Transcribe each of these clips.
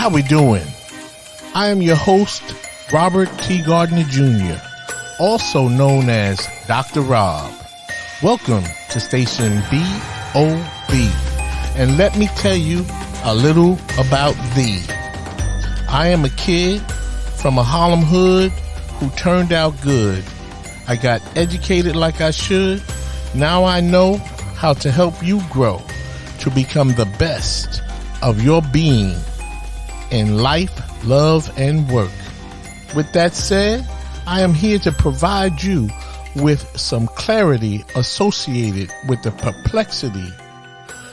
How we doing? I am your host, Robert T. Gardner Jr., also known as Dr. Rob. Welcome to Station BOB. And let me tell you a little about thee. I am a kid from a Harlem hood who turned out good. I got educated like I should. Now I know how to help you grow to become the best of your being in life, love, and work. With that said, I am here to provide you with some clarity associated with the perplexity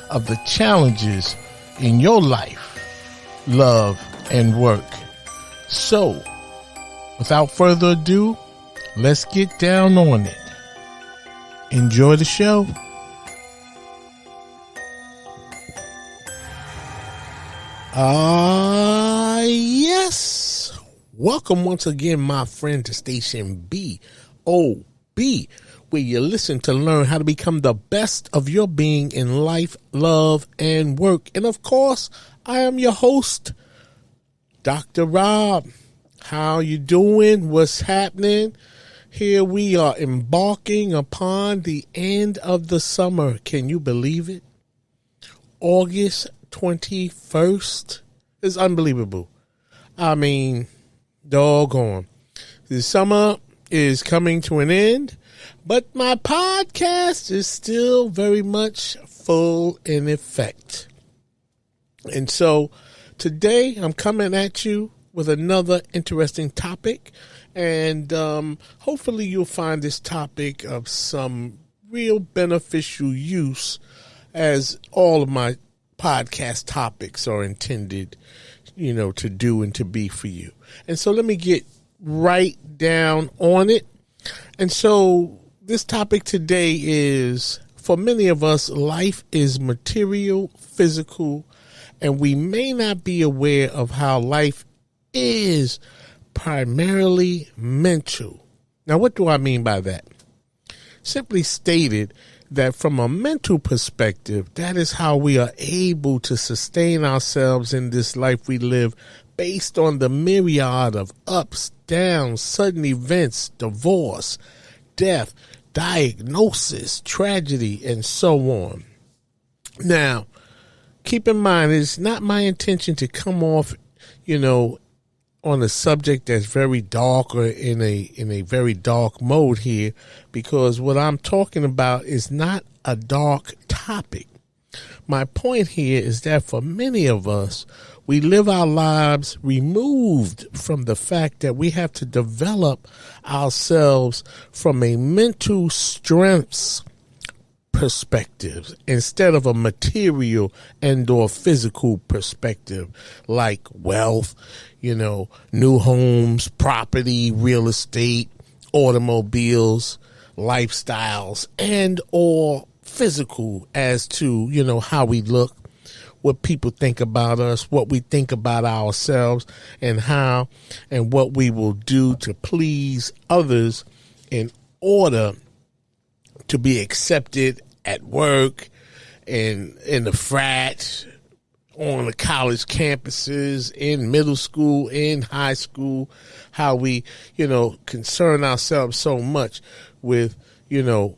of the challenges in your life, love, and work. So, without further ado, let's get down on it. Enjoy the show. Yes. Welcome once again, my friend, to Station BOB, where you listen to learn how to become the best of your being in life, love, and work. And of course, I am your host, Dr. Rob. How you doing? What's happening? Here we are embarking upon the end of the summer. Can you believe it? August 21st is unbelievable. I mean, doggone. The summer is coming to an end, but my podcast is still very much full in effect. And so today I'm coming at you with another interesting topic, and hopefully you'll find this topic of some real beneficial use, as all of my podcast topics are intended, to do and to be for you. And so let me get right down on it. And so this topic today is, for many of us, life is material, physical, and we may not be aware of how life is primarily mental. Now, what do I mean by that? Simply stated, that from a mental perspective, that is how we are able to sustain ourselves in this life we live, based on the myriad of ups, downs, sudden events, divorce, death, diagnosis, tragedy, and so on. Now, keep in mind, it's not my intention to come off, on a subject that's very dark or in a very dark mode here, because what I'm talking about is not a dark topic. My point here is that for many of us, we live our lives removed from the fact that we have to develop ourselves from a mental strengths perspective instead of a material and or physical perspective, like wealth, new homes, property, real estate, automobiles, lifestyles, and or physical as to, how we look, what people think about us, what we think about ourselves, and how and what we will do to please others in order to be accepted at work and in the frat, on the college campuses, in middle school, in high school, how we, concern ourselves so much with,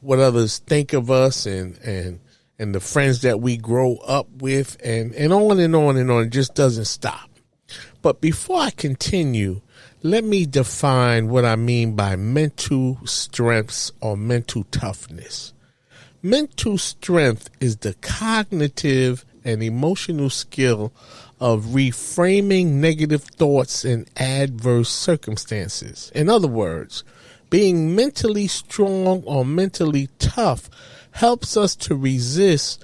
what others think of us and the friends that we grow up with, and on and on and on. It just doesn't stop. But before I continue, let me define what I mean by mental strengths or mental toughness. Mental strength is the cognitive and emotional skill of reframing negative thoughts in adverse circumstances. In other words, being mentally strong or mentally tough helps us to resist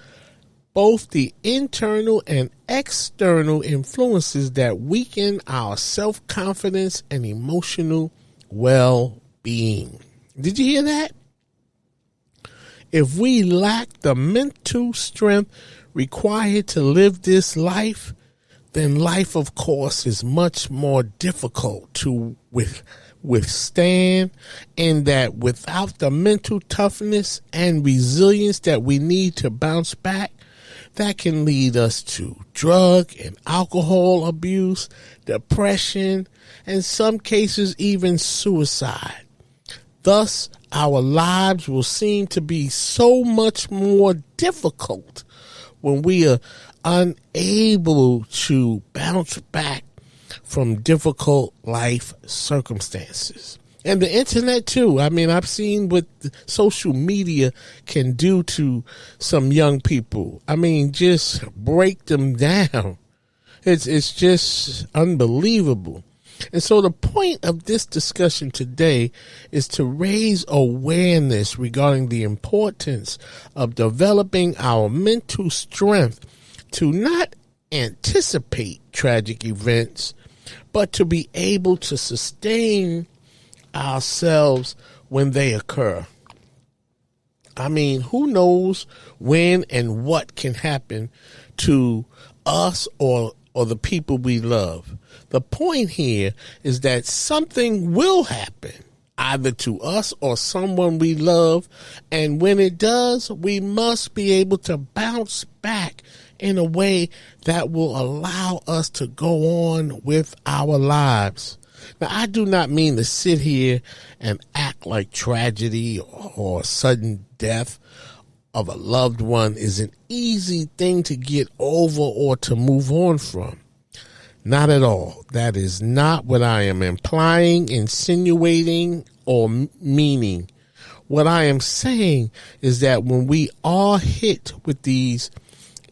both the internal and external influences that weaken our self-confidence and emotional well-being. Did you hear that? If we lack the mental strength required to live this life, then life, of course, is much more difficult to withstand, and that without the mental toughness and resilience that we need to bounce back, that can lead us to drug and alcohol abuse, depression, and in some cases even suicide. Thus, our lives will seem to be so much more difficult when we are unable to bounce back from difficult life circumstances. And the internet too. I mean, I've seen what social media can do to some young people. I mean, just break them down. It's just unbelievable. And so the point of this discussion today is to raise awareness regarding the importance of developing our mental strength to not anticipate tragic events, but to be able to sustain ourselves when they occur. I mean, who knows when and what can happen to us or the people we love. The point here is that something will happen either to us or someone we love, and when it does, we must be able to bounce back in a way that will allow us to go on with our lives. Now, I do not mean to sit here and act like tragedy or sudden death of a loved one is an easy thing to get over or to move on from. Not at all. That is not what I am implying, insinuating, or meaning. What I am saying is that when we are hit with these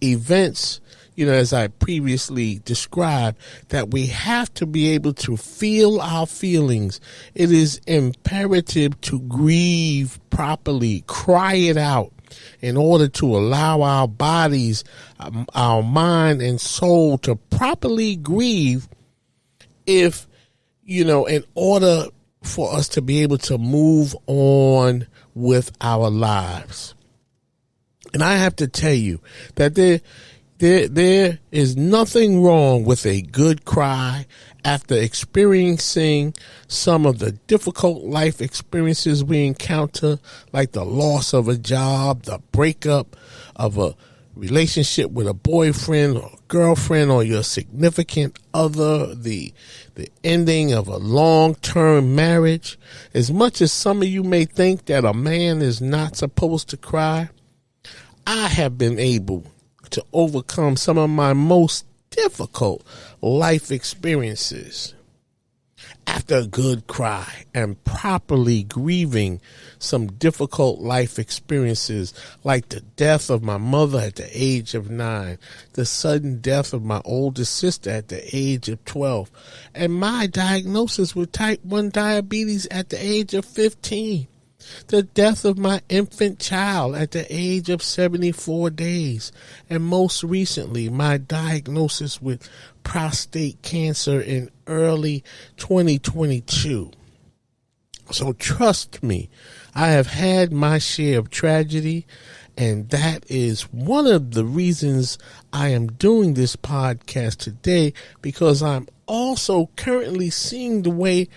events, as I previously described, that we have to be able to feel our feelings. It is imperative to grieve properly, cry it out, in order to allow our bodies, our mind and soul to properly grieve in order for us to be able to move on with our lives. And I have to tell you that there is nothing wrong with a good cry after experiencing some of the difficult life experiences we encounter, like the loss of a job, the breakup of a relationship with a boyfriend or girlfriend or your significant other, the ending of a long-term marriage. As much as some of you may think that a man is not supposed to cry, I have been able to overcome some of my most difficult life experiences after a good cry and properly grieving some difficult life experiences, like the death of my mother at the age of 9, the sudden death of my oldest sister at the age of 12, and my diagnosis with type 1 diabetes at the age of 15. The death of my infant child at the age of 74 days. And most recently, my diagnosis with prostate cancer in early 2022. So trust me, I have had my share of tragedy, and that is one of the reasons I am doing this podcast today, because I'm also currently seeing the way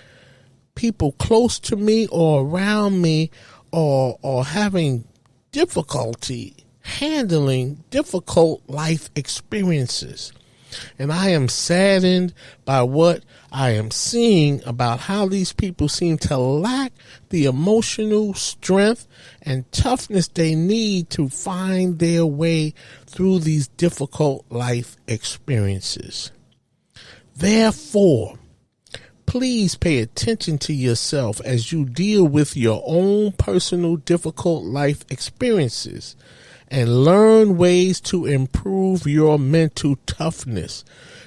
people close to me or around me or having difficulty handling difficult life experiences. And I am saddened by what I am seeing about how these people seem to lack the emotional strength and toughness they need to find their way through these difficult life experiences. Therefore, please pay attention to yourself as you deal with your own personal difficult life experiences and learn ways to improve your mental toughness.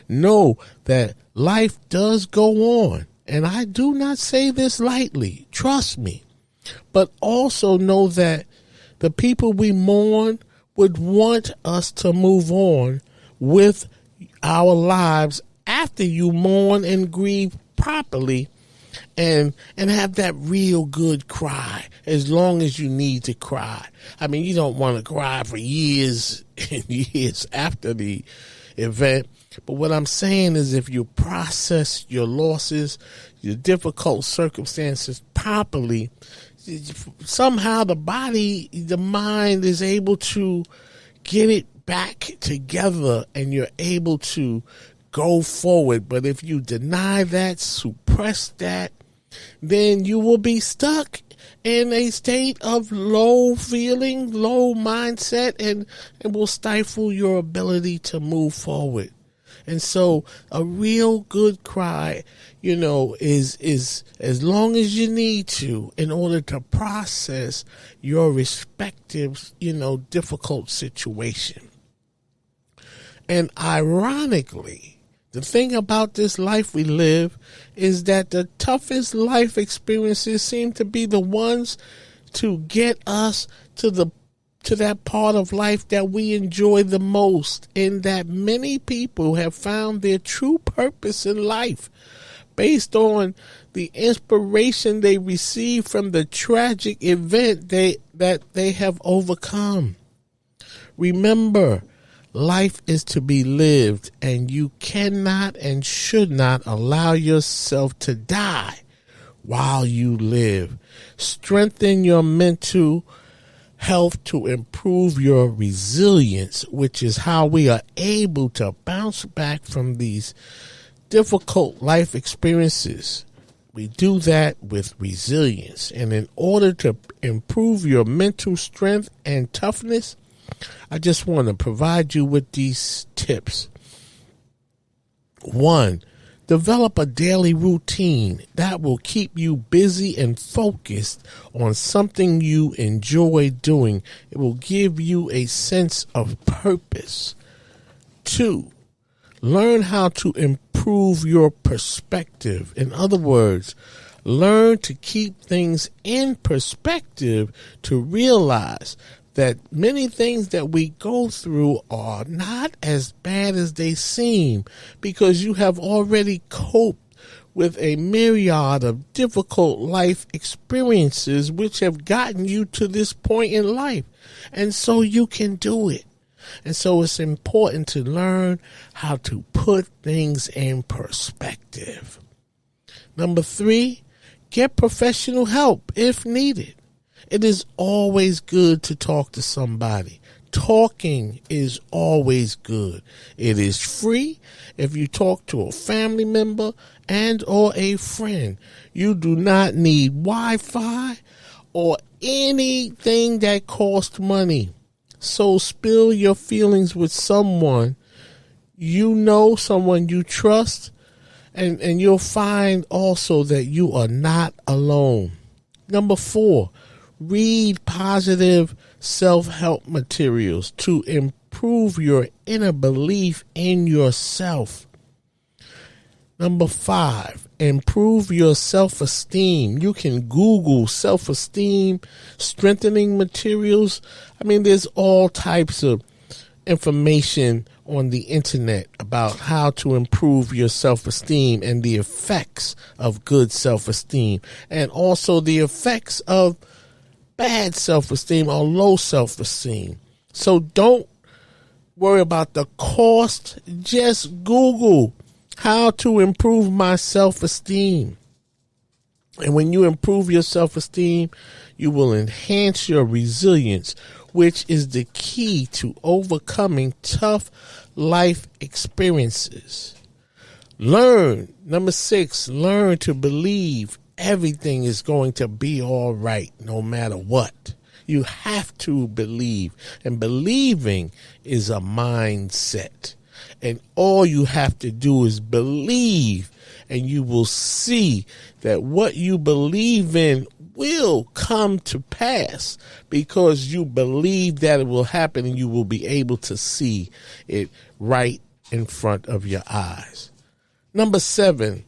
Know that life does go on, and I do not say this lightly, trust me, but also know that the people we mourn would want us to move on with our lives after you mourn and grieve properly and have that real good cry as long as you need to cry. I mean, you don't want to cry for years and years after the event. But what I'm saying is, if you process your losses, your difficult circumstances properly, somehow the body, the mind is able to get it back together and you're able to go forward. But if you deny that, suppress that, then you will be stuck in a state of low feeling, low mindset, and will stifle your ability to move forward. And so a real good cry, is as long as you need to in order to process your respective, difficult situation. And ironically, the thing about this life we live is that the toughest life experiences seem to be the ones to get us to that part of life that we enjoy the most, in that many people have found their true purpose in life based on the inspiration they receive from the tragic event that they have overcome. Remember, life is to be lived, and you cannot and should not allow yourself to die while you live. Strengthen your mental health to improve your resilience, which is how we are able to bounce back from these difficult life experiences. We do that with resilience. And in order to improve your mental strength and toughness, I just want to provide you with these tips. 1, develop a daily routine that will keep you busy and focused on something you enjoy doing. It will give you a sense of purpose. 2, learn how to improve your perspective. In other words, learn to keep things in perspective to realize that many things that we go through are not as bad as they seem, because you have already coped with a myriad of difficult life experiences which have gotten you to this point in life. And so you can do it. And so it's important to learn how to put things in perspective. 3, get professional help if needed. It is always good to talk to somebody. Talking is always good. It is free if you talk to a family member and or a friend. You do not need Wi-Fi or anything that costs money. So spill your feelings with someone someone you trust, and you'll find also that you are not alone. 4, read positive self-help materials to improve your inner belief in yourself. 5, improve your self-esteem. You can Google self-esteem strengthening materials. There's all types of information on the internet about how to improve your self-esteem and the effects of good self-esteem, and also the effects of bad self-esteem or low self-esteem. So don't worry about the cost. Just Google how to improve my self-esteem. And when you improve your self-esteem, you will enhance your resilience, which is the key to overcoming tough life experiences. 6, learn to believe everything is going to be all right no matter what. You have to believe, and believing is a mindset. And all you have to do is believe, and you will see that what you believe in will come to pass, because you believe that it will happen, and you will be able to see it right in front of your eyes. 7,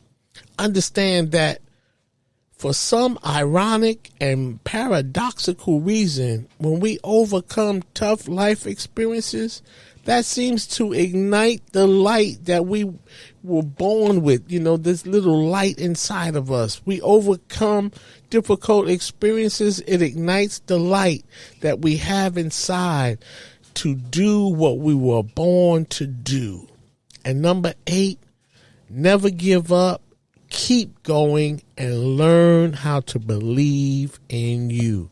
understand that for some ironic and paradoxical reason, when we overcome tough life experiences, that seems to ignite the light that we were born with, this little light inside of us. We overcome difficult experiences. It ignites the light that we have inside to do what we were born to do. And 8, never give up. Keep going and learn how to believe in you.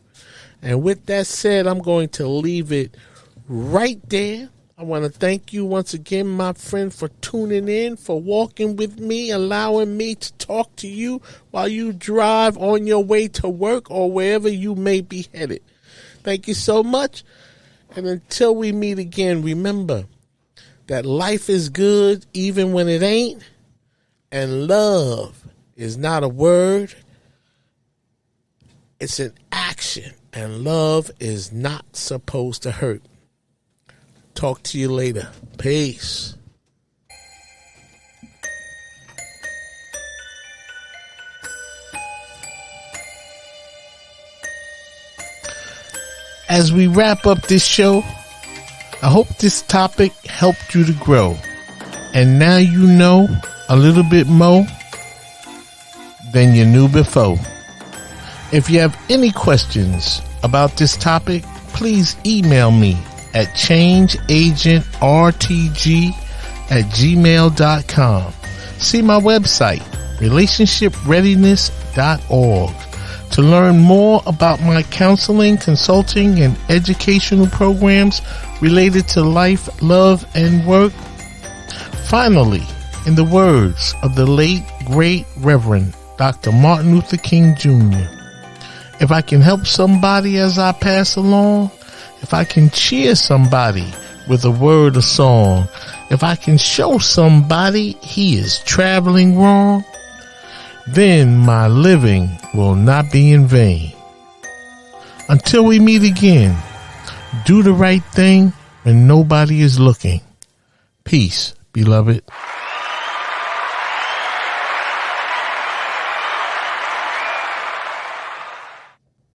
And with that said, I'm going to leave it right there. I want to thank you once again, my friend, for tuning in, for walking with me, allowing me to talk to you while you drive on your way to work or wherever you may be headed. Thank you so much. And until we meet again, remember that life is good even when it ain't. And love is not a word. It's an action. And love is not supposed to hurt. Talk to you later. Peace. As we wrap up this show, I hope this topic helped you to grow. And now you know a little bit more than you knew before. If you have any questions about this topic, please email me at changeagentrtg@gmail.com. See my website, relationshipreadiness.org, to learn more about my counseling, consulting, and educational programs related to life, love, and work. Finally, in the words of the late, great Reverend Dr. Martin Luther King Jr., if I can help somebody as I pass along, if I can cheer somebody with a word or song, if I can show somebody he is traveling wrong, then my living will not be in vain. Until we meet again, do the right thing when nobody is looking. Peace, beloved.